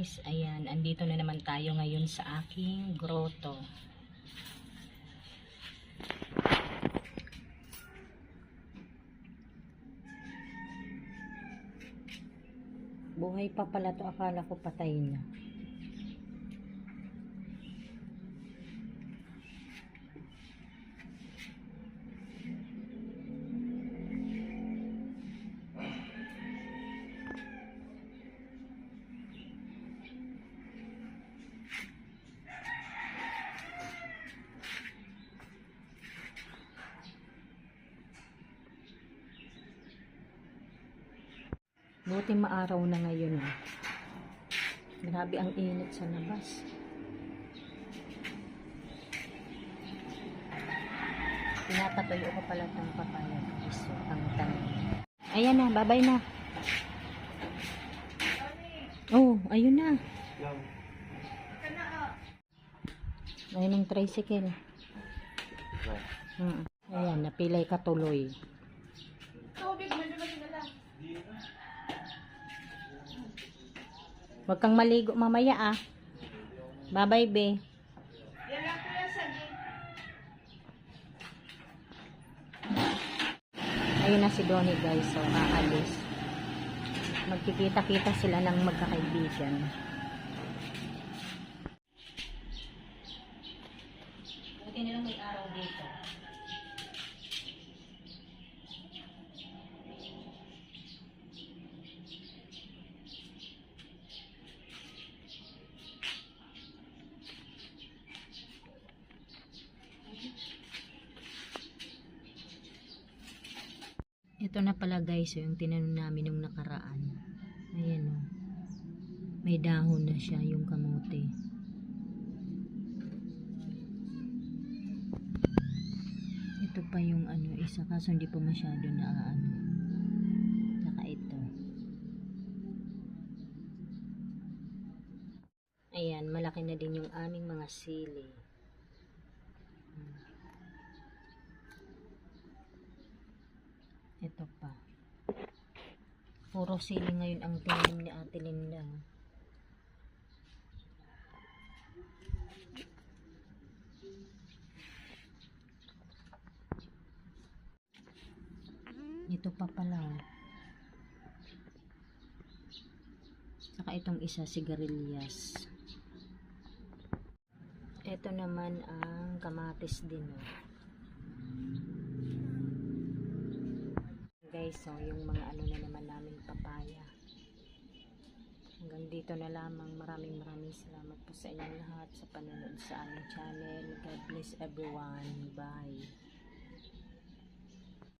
guys, ayan, andito na naman tayo ngayon sa aking grotto. Buhay pa pala to, akala ko patay na. Buti maaraw na ngayon. Grabe ang init sa labas. Pinapatuyo ko pala itong papaya. So, ayan na, babay na. Oh, ayun na. Ayun ang tricycle. Ayan, napilay ka tuloy. Huwag kang maligo mamaya ah. Bye-bye be. Ayun na si Donnie guys. So, aalis. Magkikita-kita sila ng magkakaibigan. Buti nilang may araw dito. Ito na pala guys, yung tinanong namin nung nakaraan. Ayan o. May dahon na siya yung kamote. Ito pa yung ano, isa kaso hindi pa masyado na ano. Saka ito. Ayan, malaki na din yung aming mga sili. Ito pa. Puro sili ngayon ang tinanim ni Ate Linda. Ito pa pala. Saka itong isa, sigarilyas. Ito naman ang kamatis din. Guys, so yung mga ano na naman namin papaya. Hanggang dito na lamang. Maraming salamat po sa inyong lahat sa panonood sa aming channel. God bless everyone. Bye.